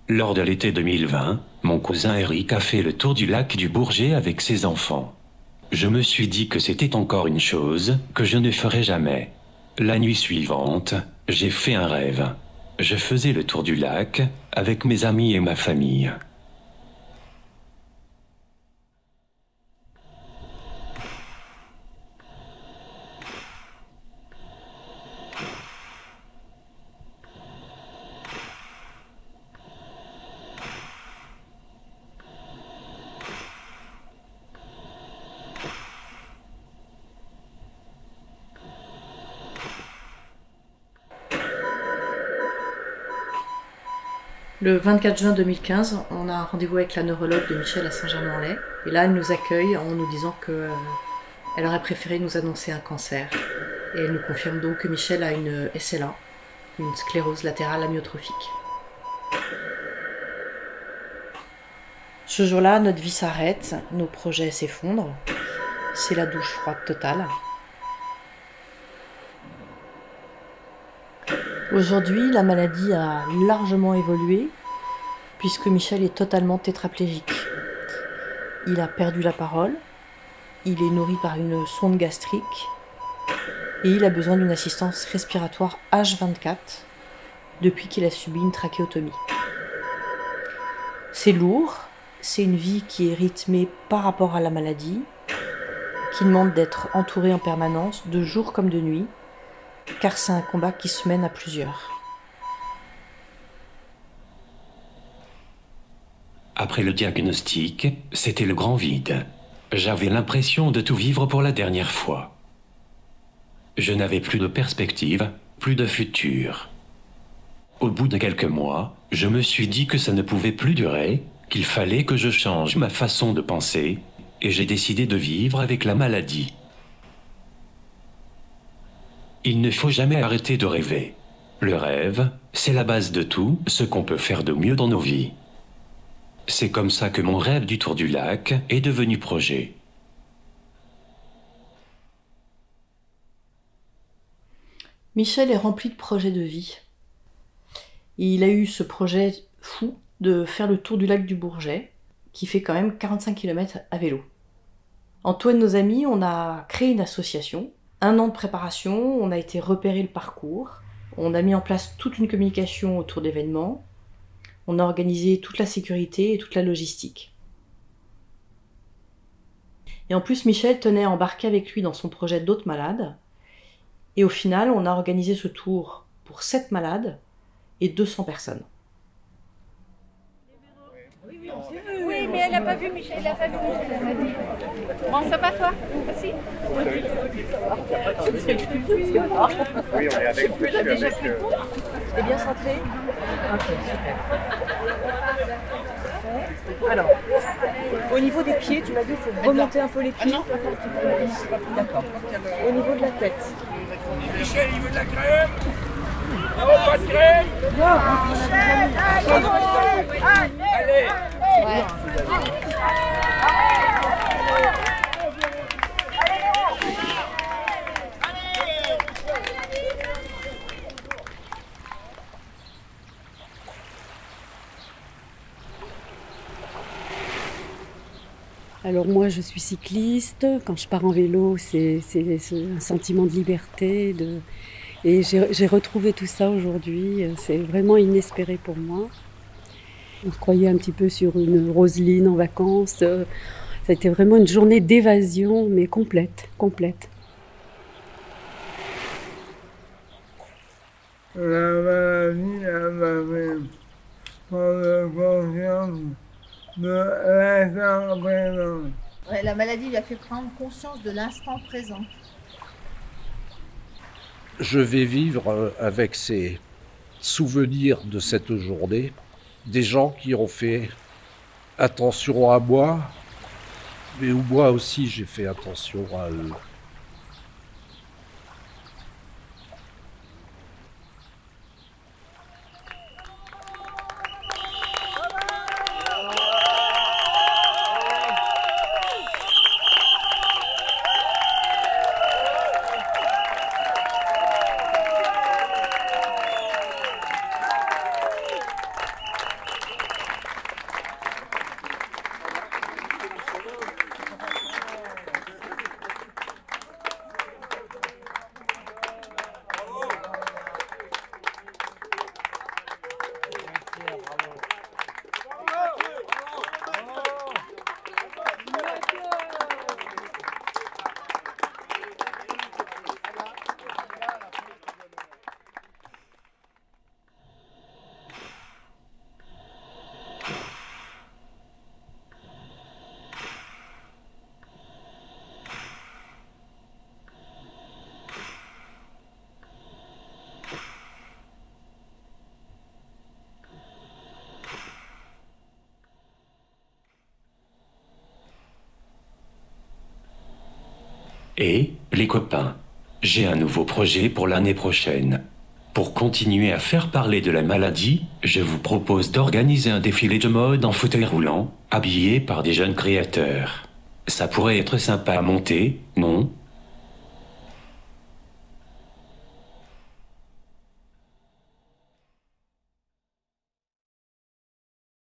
Lors de l'été 2020, mon cousin Eric a fait le tour du lac du Bourget avec ses enfants. Je me suis dit que c'était encore une chose que je ne ferais jamais. La nuit suivante, j'ai fait un rêve. Je faisais le tour du lac avec mes amis et ma famille. Le 24 juin 2015, on a un rendez-vous avec la neurologue de Michel à Saint-Germain-en-Laye. Et là, elle nous accueille en nous disant qu'elle aurait préféré nous annoncer un cancer. Et elle nous confirme donc que Michel a une SLA, une sclérose latérale amyotrophique. Ce jour-là, notre vie s'arrête, nos projets s'effondrent. C'est la douche froide totale. Aujourd'hui, la maladie a largement évolué puisque Michel est totalement tétraplégique. Il a perdu la parole, il est nourri par une sonde gastrique et il a besoin d'une assistance respiratoire H24 depuis qu'il a subi une trachéotomie. C'est lourd, c'est une vie qui est rythmée par rapport à la maladie, qui demande d'être entouré en permanence, de jour comme de nuit, car c'est un combat qui se mène à plusieurs. Après le diagnostic, c'était le grand vide. J'avais l'impression de tout vivre pour la dernière fois. Je n'avais plus de perspective, plus de futur. Au bout de quelques mois, je me suis dit que ça ne pouvait plus durer, qu'il fallait que je change ma façon de penser, et j'ai décidé de vivre avec la maladie. Il ne faut jamais arrêter de rêver. Le rêve, c'est la base de tout ce qu'on peut faire de mieux dans nos vies. C'est comme ça que mon rêve du tour du lac est devenu projet. Michel est rempli de projets de vie. Et il a eu ce projet fou de faire le tour du lac du Bourget, qui fait quand même 45 km à vélo. Antoine, nos amis, on a créé une association. 1 an de préparation, on a été repérer le parcours, on a mis en place toute une communication autour d'événements, on a organisé toute la sécurité et toute la logistique. Et en plus, Michel tenait à embarquer avec lui dans son projet d'autres malades. Et au final, on a organisé ce tour pour 7 malades et 200 personnes. Oui, mais elle n'a pas vu Michel, elle n'a pas vu Michel. Bon, ça va toi? Si. Oui, on est avec. Tu l'as déjà fait. T'es bien centré? Ok, super. Alors, au niveau des pieds, tu m'as dit qu'il faut remonter un peu les pieds. D'accord. Au niveau de la tête. Michel, il veut de la crème. Non, pas de crème. Michel, allez. Alors moi je suis cycliste, quand je pars en vélo c'est un sentiment de liberté et j'ai retrouvé tout ça aujourd'hui, c'est vraiment inespéré pour moi. On se croyait un petit peu sur une Roseline en vacances, ça a été vraiment une journée d'évasion mais complète. La maladie, elle m'avait prendre conscience de l'instant présent. Ouais, la maladie lui a fait prendre conscience de l'instant présent. Je vais vivre avec ces souvenirs de cette journée, des gens qui ont fait attention à moi, mais où moi aussi j'ai fait attention à eux. Et, les copains, j'ai un nouveau projet pour l'année prochaine. Pour continuer à faire parler de la maladie, je vous propose d'organiser un défilé de mode en fauteuil roulant, habillé par des jeunes créateurs. Ça pourrait être sympa à monter, non ?